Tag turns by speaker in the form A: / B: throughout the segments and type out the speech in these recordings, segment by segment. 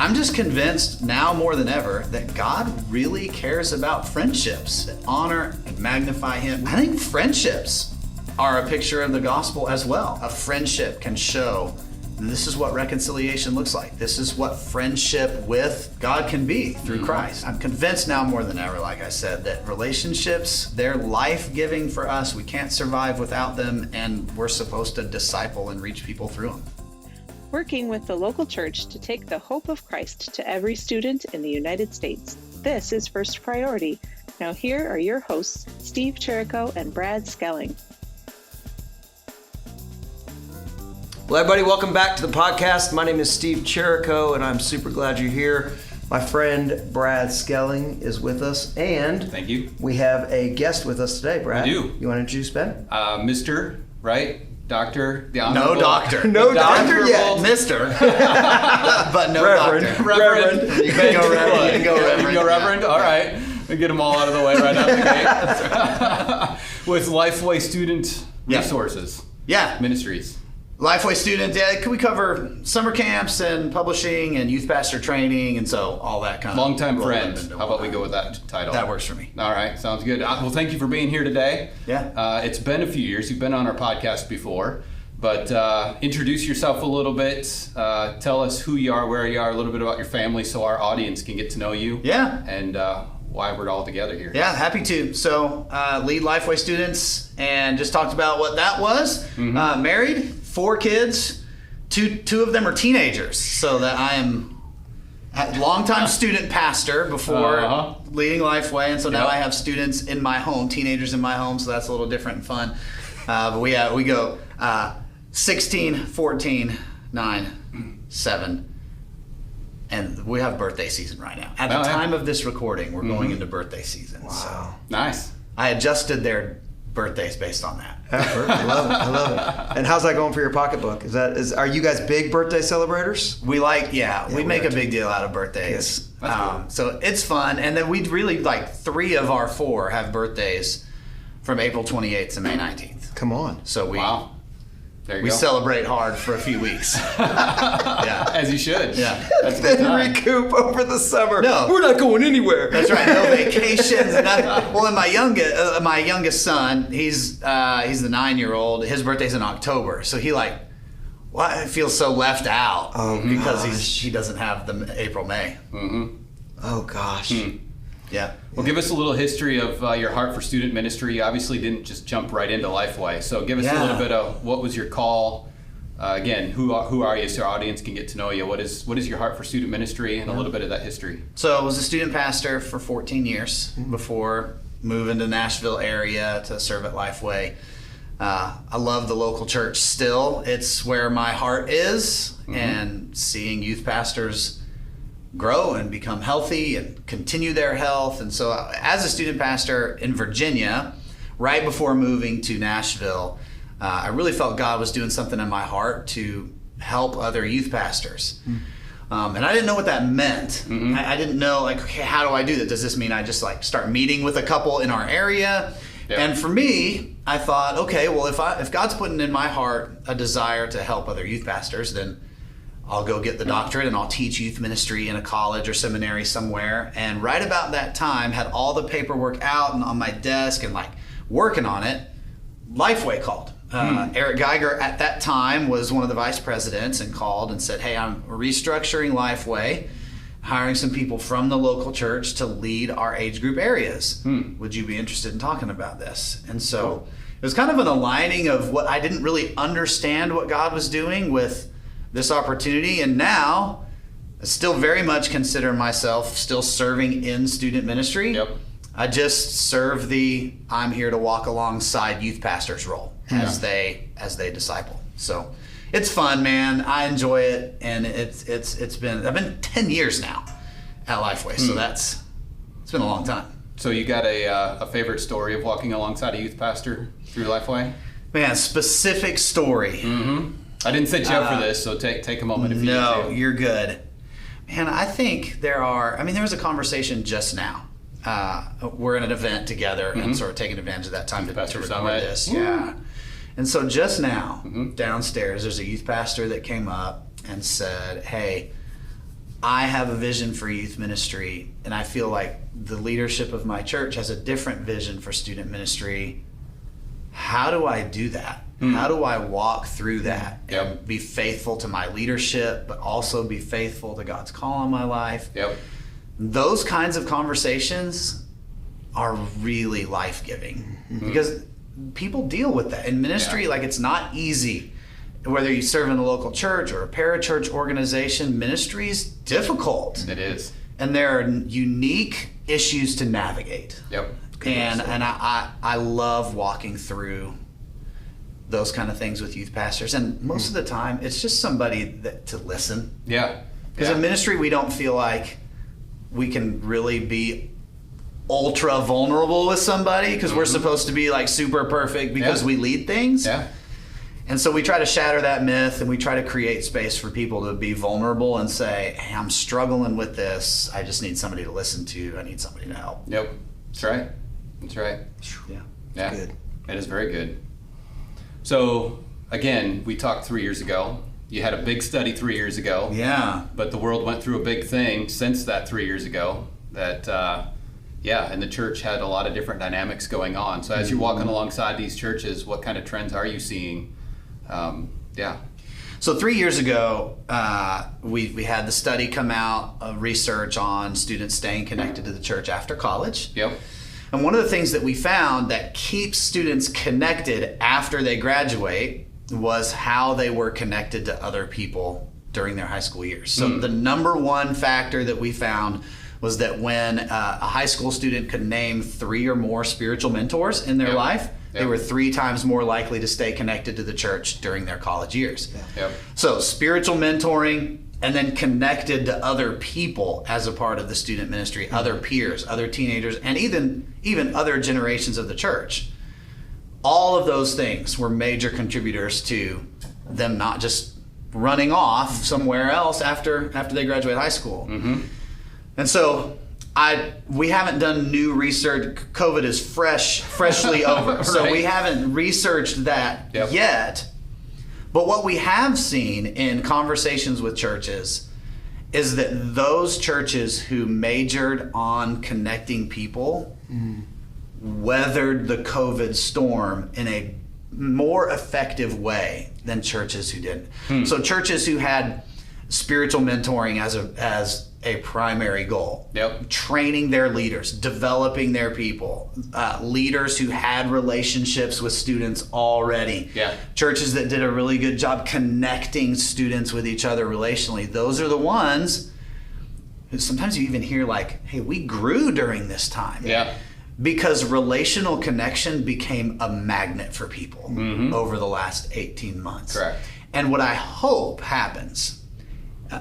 A: I'm just convinced now more than ever that God really cares about friendships that honor and magnify Him. I think friendships are a picture of the gospel as well. A friendship can show this is what reconciliation looks like. This is what friendship with God can be through Christ. I'm convinced now more than ever, like I said, that relationships, they're life-giving for us. We can't survive without them, and we're supposed to disciple and reach people through them.
B: Working with the local church to take the hope of Christ to every student in the United States. This is First Priority. Now here are your hosts, Steve Chirico and Brad Skelling.
C: Well, everybody, welcome back to the podcast. My name is Steve Chirico, and I'm super glad you're here. My friend Brad Skelling is with us, and
D: thank you.
C: We have a guest with us today, Brad.
D: We do.
C: You want to introduce Ben?
D: Mr., right? Doctor, the honorable.
A: No doctor.
C: No doctor yet.
A: Mister. But no
C: Reverend.
A: doctor.
D: Reverend.
A: You can go Reverend. You can go Reverend.
D: You can go Reverend? All right. We get them all out of the way right out the gate. With Lifeway Student Resources.
A: Yeah.
D: Ministries.
A: Lifeway student, we cover summer camps and publishing and youth pastor training, and so all that kind of.
D: Longtime friend. How about we go with that title?
A: That works for me.
D: All right, sounds good. Well, thank you for being here today.
A: Yeah.
D: It's been a few years. You've been on our podcast before, but introduce yourself a little bit. Tell us who you are, where you are, a little bit about your family, so our audience can get to know you.
A: Yeah.
D: And why we're all together here.
A: Yeah, happy to. So, lead Lifeway students, and just talked about what that was.
D: Mm-hmm.
A: Married. 4 kids, two of them are teenagers, so that I am a longtime student pastor before leading Lifeway, and so now I have students in my home, teenagers in my home, so that's a little different and fun. But we go 16, 14, 9, 7, and we have birthday season right now. At the time of this recording, we're going into birthday season.
C: Wow.
A: So
D: Nice.
A: I adjusted their birthdays based on that.
C: I love it. I love it. And how's that going for your pocketbook? Are you guys big birthday celebrators?
A: We we make a big deal out of birthdays.
D: Cool.
A: So it's fun. And then we really 3 of our 4 have birthdays from April 28th to May 19th.
C: Come on.
A: So
D: There you
A: we
D: go.
A: celebrate hard for a few weeks. Yeah.
D: As you should.
A: Yeah.
D: That's a good
C: Then
D: time.
C: recoup over the summer.
A: No.
C: We're not going anywhere.
A: That's right. No vacations. Nothing. Well, and my youngest son, he's the 9-year-old. His birthday's in October, so he feels so left out because he doesn't have the April May.
D: Mm-hmm.
C: Oh gosh.
A: Yeah.
D: Well, give us a little history of your heart for student ministry. You obviously didn't just jump right into Lifeway. So give us a little bit of what was your call. Again, who are you so our audience can get to know you? What is your heart for student ministry and a little bit of that history?
A: So I was a student pastor for 14 years before moving to the Nashville area to serve at Lifeway. I love the local church still. It's where my heart is, and seeing youth pastors grow and become healthy and continue their health. And so as a student pastor in Virginia, right before moving to Nashville, I really felt God was doing something in my heart to help other youth pastors. And I didn't know what that meant. I didn't know, okay, how do I do that? Does this mean I just start meeting with a couple in our area?
D: Yeah.
A: And for me, I thought, okay, well, if God's putting in my heart a desire to help other youth pastors, then I'll go get the doctorate and I'll teach youth ministry in a college or seminary somewhere. And right about that time, had all the paperwork out and on my desk and working on it, Lifeway called. Eric Geiger at that time was one of the vice presidents and called and said, hey, I'm restructuring Lifeway, hiring some people from the local church to lead our age group areas. Would you be interested in talking about this? And so it was kind of an aligning of what I didn't really understand what God was doing with this opportunity, and now I still very much consider myself still serving in student ministry.
D: Yep.
A: I just serve I'm here to walk alongside youth pastors role as they disciple. So it's fun, man. I enjoy it, and I've been 10 years now at Lifeway, so it's been a long time.
D: So you got a favorite story of walking alongside a youth pastor through Lifeway?
A: Man, specific story.
D: I didn't set you up for this, so take a moment if you need to.
A: No, you're good. Man, I think there was a conversation just now. We're in an event together and sort of taking advantage of that time to record this.
D: Woo.
A: Yeah. And so just now, downstairs, there's a youth pastor that came up and said, hey, I have a vision for youth ministry, and I feel like the leadership of my church has a different vision for student ministry. How do I do that? How do I walk through that and be faithful to my leadership, but also be faithful to God's call on my life? Those kinds of conversations are really life-giving because people deal with that in ministry. Like, it's not easy. Whether you serve in a local church or a parachurch organization, ministry is difficult.
D: It is.
A: And there are unique issues to navigate. And I love walking through those kind of things with youth pastors. And most of the time, it's just somebody to listen. Because in ministry, we don't feel like we can really be ultra vulnerable with somebody because we're supposed to be like super perfect because we lead things. And so we try to shatter that myth, and we try to create space for people to be vulnerable and say, hey, I'm struggling with this. I just need somebody to listen to. I need somebody to help.
D: That's right. That's right.
C: Yeah. Good.
D: It is very good. So, again, we talked 3 years ago. You had a big study 3 years ago. But the world went through a big thing since that 3 years ago that, and the church had a lot of different dynamics going on. So as you're walking alongside these churches, what kind of trends are you seeing?
A: So 3 years ago, we had the study come out of research on students staying connected to the church after college. And one of the things that we found that keeps students connected after they graduate was how they were connected to other people during their high school years. So the number one factor that we found was that when a high school student could name 3 or more spiritual mentors in their life, they were 3 times more likely to stay connected to the church during their college years. So spiritual mentoring, and then connected to other people as a part of the student ministry, other peers, other teenagers, and even other generations of the church. All of those things were major contributors to them not just running off somewhere else after they graduate high school. And so we haven't done new research. COVID is freshly over. So we haven't researched that yet. But what we have seen in conversations with churches is that those churches who majored on connecting people weathered the COVID storm in a more effective way than churches who didn't. So churches who had spiritual mentoring as a primary goal, training their leaders, developing their people, leaders who had relationships with students already, churches that did a really good job connecting students with each other relationally. Those are the ones who sometimes you even hear like, hey, we grew during this time. Because relational connection became a magnet for people over the last 18 months. And what I hope happens,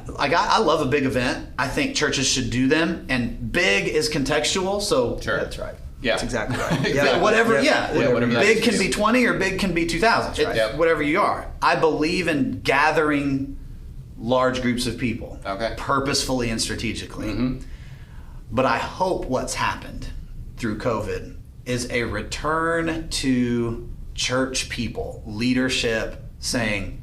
A: like I love a big event. I think churches should do them, and big is contextual. So
C: that's right. That's exactly right.
A: Whatever.
D: Whatever
A: big can be 20 or big can be 2,000. Whatever you are. I believe in gathering large groups of people, purposefully and strategically. But I hope what's happened through COVID is a return to church people, leadership saying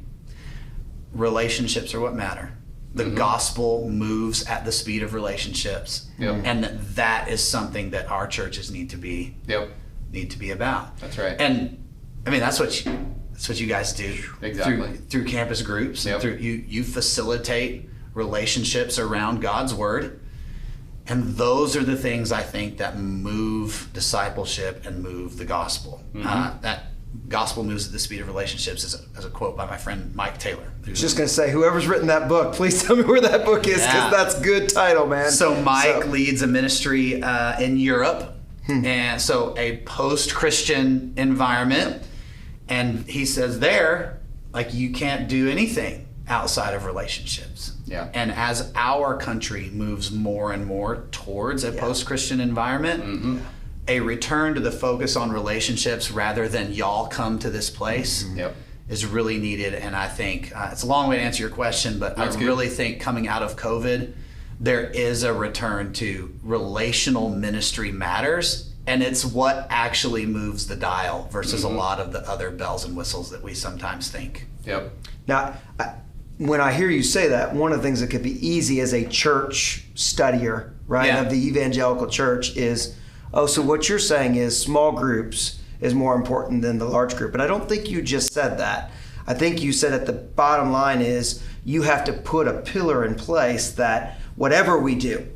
A: relationships are what matter. The gospel moves at the speed of relationships, and that is something that our churches need to be about.
D: That's right.
A: And I mean that's what you guys do through campus groups. And through you facilitate relationships around God's word, and those are the things I think that move discipleship and move the gospel. That gospel moves at the speed of relationships is a quote by my friend Mike Taylor.
C: I was just going to say, whoever's written that book, please tell me where that book is, because that's a good title, man.
A: So Mike leads a ministry in Europe, and so a post-Christian environment, and he says there, like, you can't do anything outside of relationships. And as our country moves more and more towards a post-Christian environment, a return to the focus on relationships rather than y'all come to this place is really needed. And I think it's a long way to answer your question, but I really think coming out of COVID, there is a return to relational ministry matters, and it's what actually moves the dial versus a lot of the other bells and whistles that we sometimes think.
C: Now, when I hear you say that, one of the things that could be easy as a church studier, right,
A: Yeah.
C: of the evangelical church is, so what you're saying is small groups is more important than the large group. But I don't think you just said that. I think you said at the bottom line is you have to put a pillar in place that whatever we do,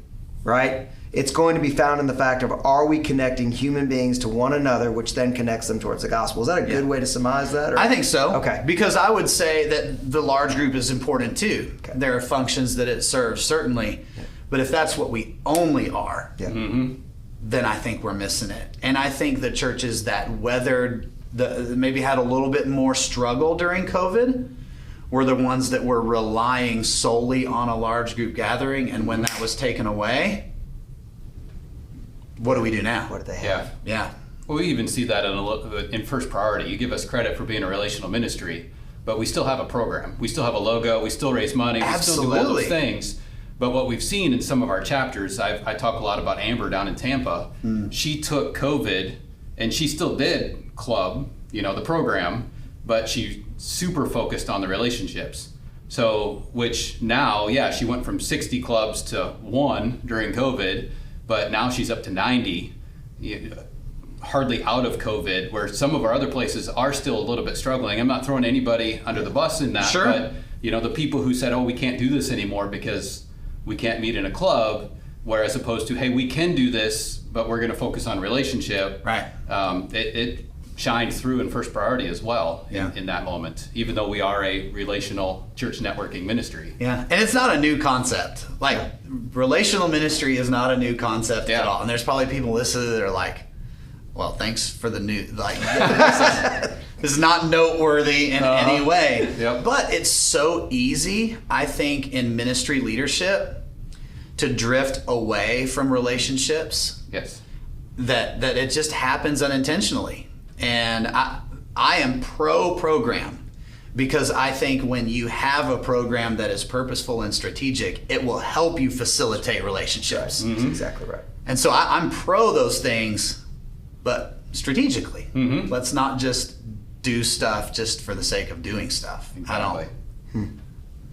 C: right, it's going to be found in the fact of, are we connecting human beings to one another, which then connects them towards the gospel. Is that a good way to surmise that? Or?
A: I think so.
C: Okay.
A: Because I would say that the large group is important too.
C: Okay.
A: There are functions that it serves, certainly.
C: Yeah.
A: But if that's what we only are,
C: Yeah.
A: then I think we're missing it. And I think the churches that weathered, maybe had a little bit more struggle during COVID, were the ones that were relying solely on a large group gathering. And when that was taken away, what do we do now?
C: What do they have?
A: Yeah.
D: Well, we even see that in First Priority. You give us credit for being a relational ministry, but we still have a program. We still have a logo. We still raise money. We still do all those things. But what we've seen in some of our chapters, I talk a lot about Amber down in Tampa. She took COVID, and she still did club, the program, but she super focused on the relationships. So, which now, she went from 60 clubs to 1 during COVID, but now she's up to 90, hardly out of COVID, where some of our other places are still a little bit struggling. I'm not throwing anybody under the bus in that,
A: Sure.
D: but the people who said, we can't do this anymore because we can't meet in a club, whereas opposed to, hey, we can do this, but we're going to focus on relationship.
A: Right.
D: It shined through in First Priority as well in that moment, even though we are a relational church networking ministry.
A: Yeah, and it's not a new concept. Relational ministry is not a new concept at all. And there's probably people listening that are like, well, thanks for the new, this is not noteworthy in any way.
D: Yep.
A: But it's so easy, I think, in ministry leadership to drift away from relationships.
D: Yes.
A: That it just happens unintentionally. And I am pro-program, because I think when you have a program that is purposeful and strategic, it will help you facilitate relationships.
C: That's exactly right.
A: And so I'm pro those things, but strategically. Let's not just do stuff just for the sake of doing stuff.
D: Exactly.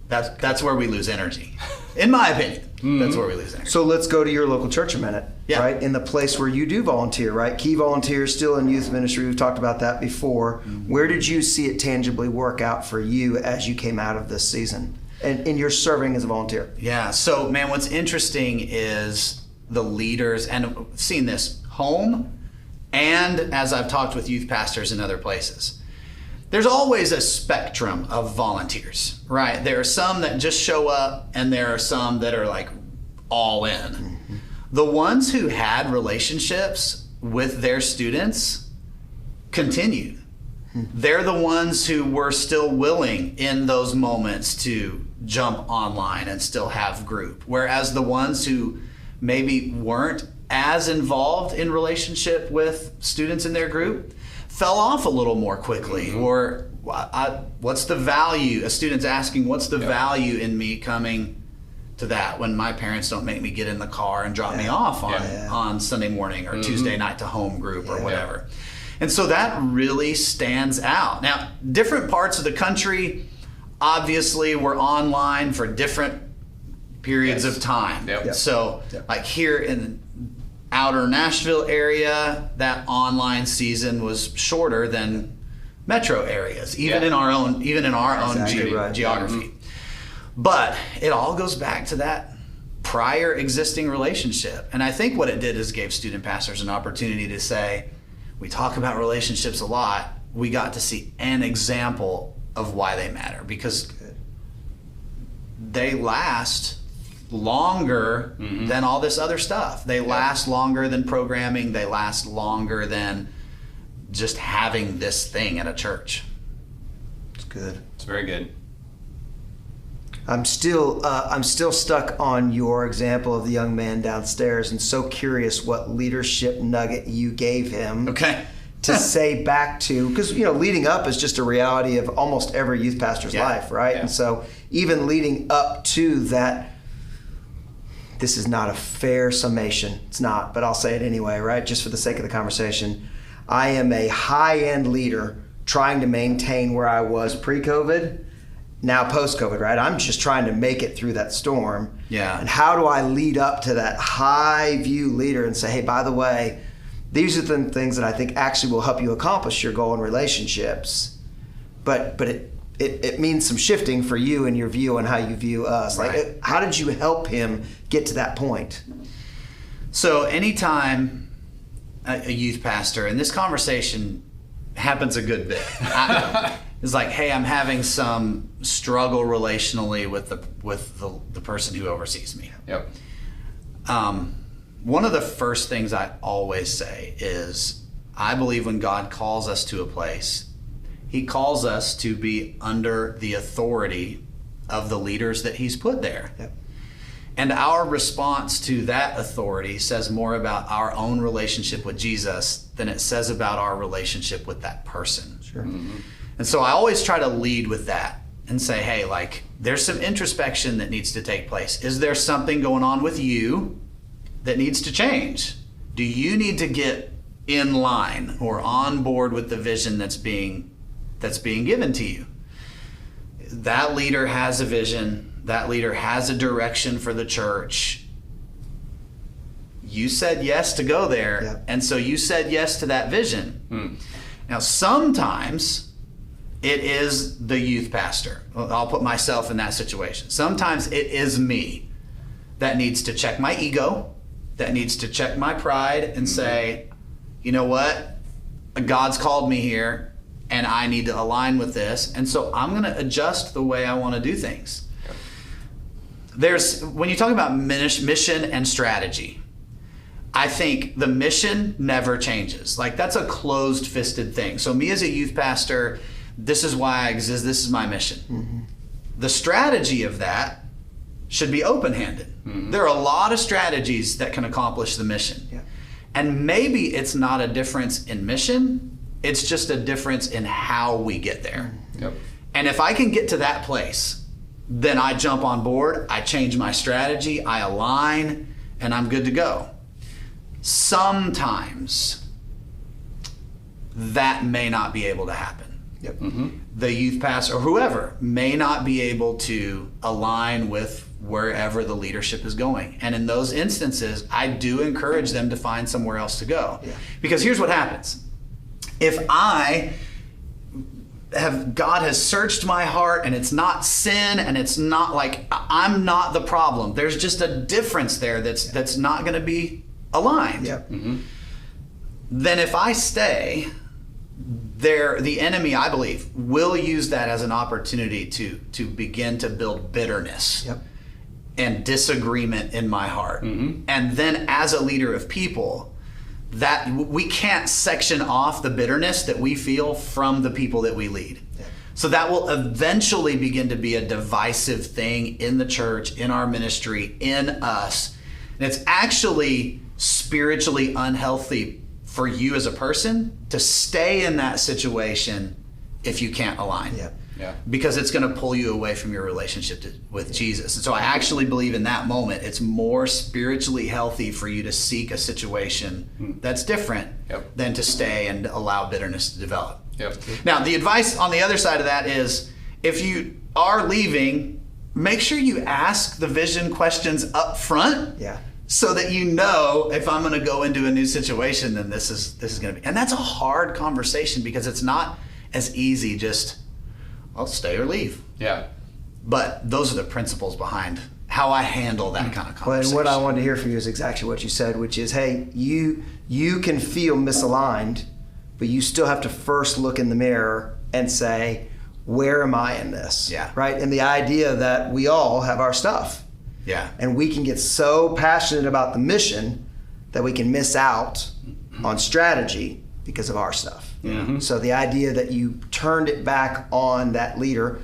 A: That's where we lose energy. In my opinion, that's where we lose energy.
C: So let's go to your local church a minute,
A: Yeah.
C: right? In the place where you do volunteer, right? Key volunteer, still in youth ministry. We've talked about that before. Where did you see it tangibly work out for you as you came out of this season and in your serving as a volunteer?
A: Yeah. So, man, what's interesting is the leaders, and I've seen this home and as I've talked with youth pastors in other places. There's always a spectrum of volunteers, right? There are some that just show up, and there are some that are like all in. The ones who had relationships with their students continued. They're the ones who were still willing in those moments to jump online and still have group. Whereas the ones who maybe weren't as involved in relationship with students in their group fell off a little more quickly. Or what's the value? A student's asking, what's the value in me coming to that when my parents don't make me get in the car and drop me off on Sunday morning or Tuesday night to home group or whatever. And so that really stands out. Now, different parts of the country obviously were online for different periods of time. So like here in outer Nashville area, that online season was shorter than metro areas, even in our own geography. But it all goes back to that prior existing relationship. And I think what it did is gave student pastors an opportunity to say, we talk about relationships a lot. We got to see an example of why they matter, because they last longer than all this other stuff. They last longer than programming. They last longer than just having this thing at a church.
C: It's good.
D: It's very good.
C: I'm still stuck on your example of the young man downstairs, and so curious what leadership nugget you gave him.
A: Okay.
C: To say back to, because leading up is just a reality of almost every youth pastor's life, right? And so even leading up to that, this is not a fair summation. It's not, but I'll say it anyway, right? Just for the sake of the conversation. I am a high-end leader trying to maintain where I was pre-COVID, now post-COVID, right? I'm just trying to make it through that storm.
A: Yeah.
C: And how do I lead up to that high view leader and say, hey, by the way, these are the things that I think actually will help you accomplish your goal in relationships. But it means some shifting for you and your view and how you view us.
A: Right.
C: Like, how did you help him get to that point?
A: So anytime a youth pastor, and this conversation happens a good bit, it's like, hey, I'm having some struggle relationally with the person who oversees me.
D: Yep.
A: One of the first things I always say is, I believe when God calls us to a place, he calls us to be under the authority of the leaders that he's put there.
C: Yep.
A: And our response to that authority says more about our own relationship with Jesus than it says about our relationship with that person.
C: Sure.
D: Mm-hmm.
A: And so I always try to lead with that and say, hey, like, there's some introspection that needs to take place. Is there something going on with you that needs to change? Do you need to get in line or on board with the vision that's being given to you? That leader has a vision. That leader has a direction for the church. You said yes to go there,
C: Yep.
A: and so you said yes to that vision. Now, sometimes it is the youth pastor. I'll put myself in that situation. Sometimes it is me that needs to check my ego, that needs to check my pride and say, you know what? God's called me here, and I need to align with this, and so I'm going to adjust the way I want to do things. When you talk about mission and strategy, I think the mission never changes. Like, that's a closed-fisted thing. So me as a youth pastor, this is why I exist, this is my mission. Mm-hmm. The strategy of that should be open-handed. Mm-hmm. There are a lot of strategies that can accomplish the mission.
C: Yeah.
A: And maybe it's not a difference in mission, it's just a difference in how we get there.
D: Yep.
A: And if I can get to that place, then I jump on board, I change my strategy, I align, and I'm good to go. Sometimes that may not be able to happen.
C: Yep.
D: Mm-hmm.
A: The youth pastor or whoever may not be able to align with wherever the leadership is going. And in those instances, I do encourage them to find somewhere else to go.
C: Yeah.
A: Because here's what happens. If God has searched my heart and it's not sin and it's not like I'm not the problem, there's just a difference there that's not going to be aligned.
C: Yep.
D: Mm-hmm.
A: Then if I stay there, the enemy, I believe, will use that as an opportunity to begin to build bitterness.
C: Yep.
A: And disagreement in my heart. Mm-hmm. And then as a leader of people, that we can't section off the bitterness that we feel from the people that we lead. Yeah. So that will eventually begin to be a divisive thing in the church, in our ministry, in us. And it's actually spiritually unhealthy for you as a person to stay in that situation if you can't align.
C: Yeah.
D: Yeah.
A: Because it's going to pull you away from your relationship with Jesus. And so I actually believe in that moment, it's more spiritually healthy for you to seek a situation that's different than to stay and allow bitterness to develop.
D: Yep.
A: Now, the advice on the other side of that is, if you are leaving, make sure you ask the vision questions up front.
C: Yeah.
A: So that you know, if I'm going to go into a new situation, then this is going to be. And that's a hard conversation because it's not as easy just, I'll stay or leave.
D: Yeah.
A: But those are the principles behind how I handle that kind of
C: Well, and
A: conversation.
C: what I wanted to hear from you is exactly what you said, which is, hey, you can feel misaligned, but you still have to first look in the mirror and say, where am I in this?
A: Yeah.
C: Right? And the idea that we all have our stuff.
A: Yeah.
C: And we can get so passionate about the mission that we can miss out on strategy because of our stuff.
A: Yeah.
C: So the idea that you turned it back on that leader,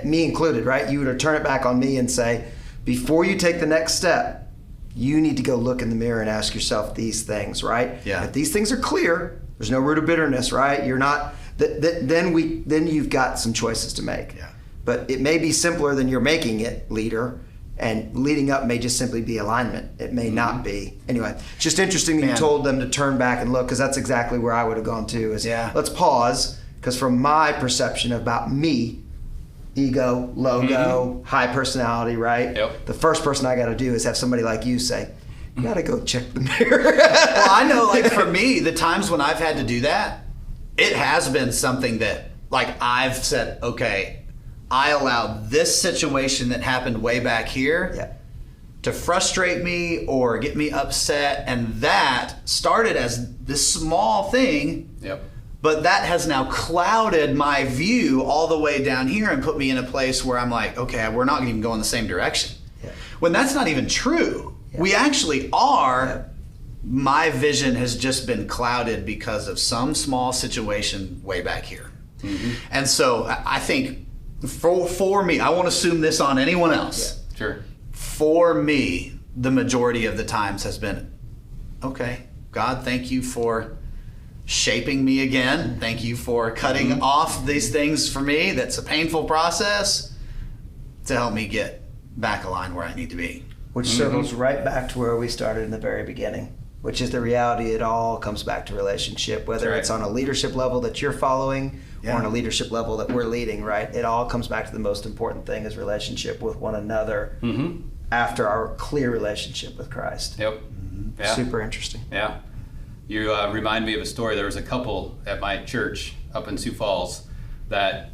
C: me included, right? You would turn it back on me and say, before you take the next step, you need to go look in the mirror and ask yourself these things, right?
A: Yeah.
C: If these things are clear, there's no root of bitterness, right? You're not. Then you've got some choices to make.
A: Yeah.
C: But it may be simpler than you're making it, leader. And leading up may just simply be alignment. It may not be. Anyway, it's just interesting that you told them to turn back and look, because that's exactly where I would have gone too. Let's pause, because from my perception about me, ego, logo, high personality, right?
D: Yep.
C: The first person I got to do is have somebody like you say, you got to go check the mirror.
A: Well, I know, like for me, the times when I've had to do that, it has been something that, like, I've said, okay, I allowed this situation that happened way back here to frustrate me or get me upset, and that started as this small thing.
D: Yep.
A: But that has now clouded my view all the way down here and put me in a place where I'm like, okay, we're not going to even go in the same direction.
C: Yeah.
A: When that's not even true. Yeah. We actually are. Yeah. My vision has just been clouded because of some small situation way back here. Mm-hmm. And so I think for me, I won't assume this on anyone else.
D: Yeah. Sure.
A: For me, the majority of the times has been, okay, God, thank you for shaping me again. Thank you for cutting off these things for me. That's a painful process to help me get back aligned where I need to be.
C: Which circles right back to where we started in the very beginning, which is the reality. It all comes back to relationship, whether it's on a leadership level that you're following or on a leadership level that we're leading, right? It all comes back to the most important thing is relationship with one another after our clear relationship with Christ.
D: Yep.
C: Yeah. Super interesting.
D: Yeah. You remind me of a story. There was a couple at my church up in Sioux Falls that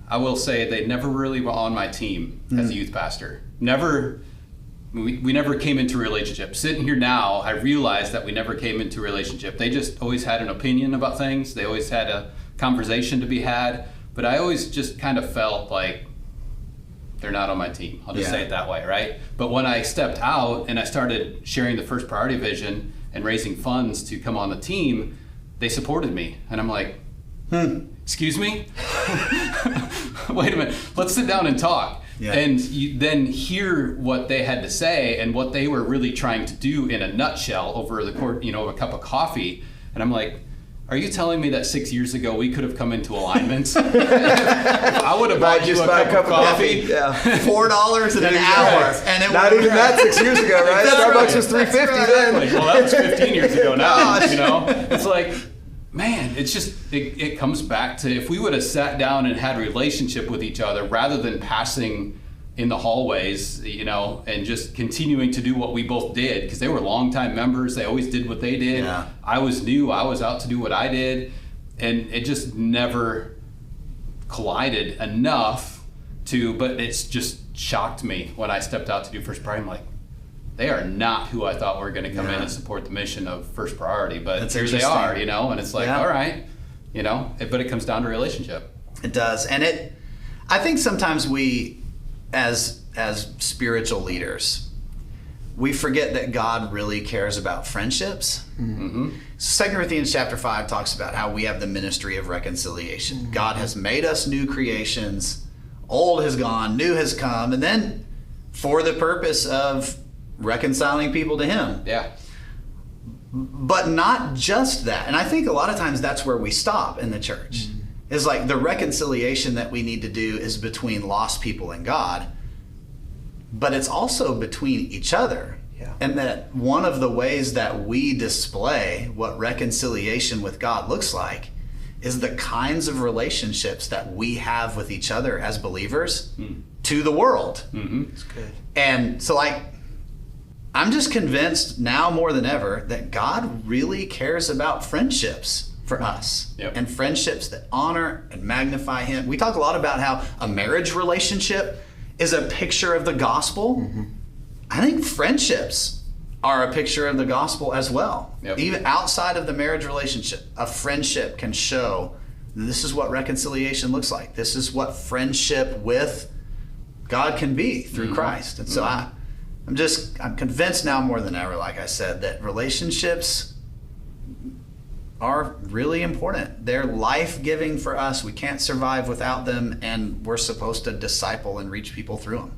D: I will say they never really were on my team as a youth pastor. Never, we never came into a relationship. Sitting here now, I realize that we never came into a relationship. They just always had an opinion about things. They always had a conversation to be had. But I always just kind of felt like they're not on my team. I'll just say it that way, right? But when I stepped out and I started sharing the first priority vision and raising funds to come on the team, they supported me. And I'm like, excuse me? Wait a minute, let's sit down and talk. Yeah. And you then hear what they had to say and what they were really trying to do in a nutshell over the course, of a cup of coffee. And I'm like, are you telling me that 6 years ago we could have come into alignment? I would have bought you a cup of coffee.
A: Yeah. $4 an hour. And it
C: not even that 6 years ago, right? Starbucks was $3.50 then.
D: Well, that was 15 years ago now. It's like, man, it's just, it comes back to if we would have sat down and had a relationship with each other rather than passing in the hallways, and just continuing to do what we both did, because they were longtime members. They always did what they did. Yeah. I was new. I was out to do what I did. And it just never collided enough but it's just shocked me when I stepped out to do First Priority. I'm like, they are not who I thought were going to come in and support the mission of First Priority, but here they are, and it's like, all right, but it comes down to relationship.
A: It does. And I think sometimes we, as spiritual leaders, we forget that God really cares about friendships. 2 Corinthians chapter 5 talks about how we have the ministry of reconciliation. God has made us new creations. Old has gone, new has come, and then for the purpose of reconciling people to Him.
D: Yeah.
A: But not just that. And I think a lot of times that's where we stop in the church. Is like the reconciliation that we need to do is between lost people and God, but it's also between each other. Yeah. And that one of the ways that we display what reconciliation with God looks like is the kinds of relationships that we have with each other as believers to the world.
C: That's good.
A: And so I'm just convinced now more than ever that God really cares about friendships for us, and friendships that honor and magnify Him. We talk a lot about how a marriage relationship is a picture of the gospel. I think friendships are a picture of the gospel as well. Even outside of the marriage relationship, a friendship can show this is what reconciliation looks like. This is what friendship with God can be through Christ. And so I'm convinced now more than ever, like I said, that relationships are really important. They're life-giving for us. We can't survive without them, and we're supposed to disciple and reach people through them.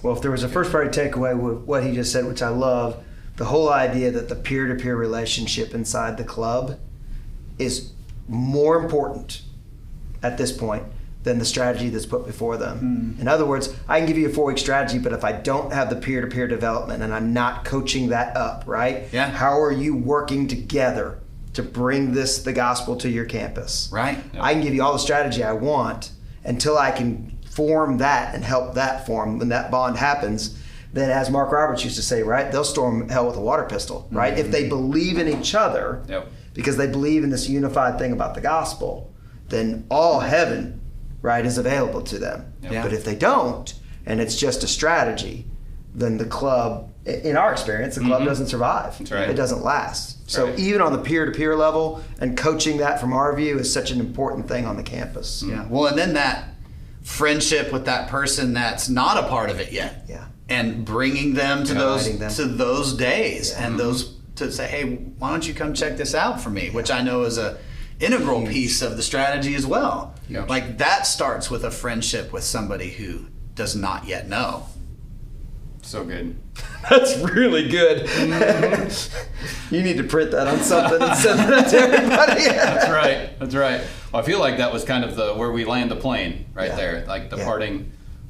C: Well, if there was a first priority takeaway with what he just said, which I love, the whole idea that the peer-to-peer relationship inside the club is more important at this point than the strategy that's put before them. In other words, I can give you a 4-week strategy, but if I don't have the peer-to-peer development and I'm not coaching that up, right?
A: Yeah.
C: How are you working together to bring the gospel to your campus?
A: Right.
C: I can give you all the strategy I want until I can form that and help that form, when that bond happens, then as Mark Roberts used to say, right, they'll storm hell with a water pistol, right? If they believe in each other, because they believe in this unified thing about the gospel, then all heaven, right, is available to them. But if they don't, and it's just a strategy, then the club, in our experience, the club doesn't survive.
D: That's right.
C: It doesn't last.
D: That's
C: So
D: right.
C: even on the peer-to-peer level, and coaching that from our view is such an important thing on the campus.
A: Yeah. Well, and then that friendship with that person that's not a part of it yet.
C: Yeah.
A: And bringing them to
C: Inviting them.
A: those days
C: Yeah.
A: and those to say, hey, why don't you come check this out for me? Which I know is a integral piece of the strategy as well.
D: Yeah.
A: Like that starts with a friendship with somebody who does not yet know.
D: So good.
C: That's really good. You need to print that on something and send that to everybody.
D: That's right. That's right. Well, I feel like that was kind of where we land the plane right
C: Yeah.
D: there, like the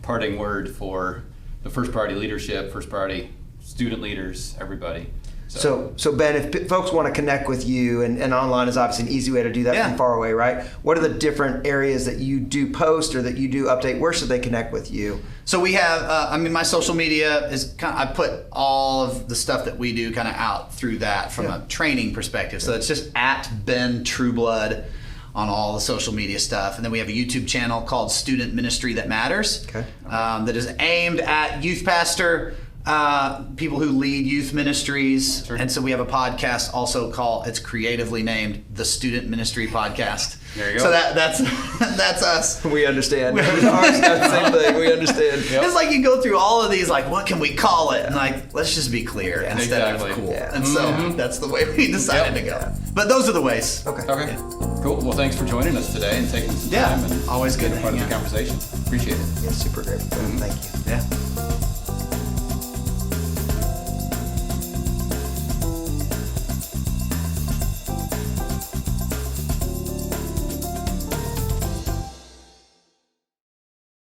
D: parting word for the first party leadership, first party student leaders, everybody.
C: So Ben, if folks want to connect with you, and online is obviously an easy way to do that from far away, right? What are the different areas that you do post or that you do update? Where should they connect with you?
A: So we have, my social media is I put all of the stuff that we do kind of out through that from a training perspective. So it's just at Ben Trublood on all the social media stuff. And then we have a YouTube channel called Student Ministry That Matters, that is aimed at youth pastor, people who lead youth ministries.
D: Sure.
A: And so we have a podcast also it's creatively named the Student Ministry Podcast.
D: There you go.
A: So that's us.
C: We understand. Ours got the same thing. We understand.
A: It's like you go through all of these, like, what can we call it? And like, let's just be clear instead
D: Exactly.
A: of cool.
C: Yeah.
A: And so that's the way we decided to go. But those are the ways.
C: Okay.
D: Okay. Cool. Well, thanks for joining us today and taking some time and
A: always good
D: being a
A: to
D: part of
A: hang
D: the
A: out.
D: conversation. Appreciate it.
C: Yeah, super great. Thank you.
A: Yeah.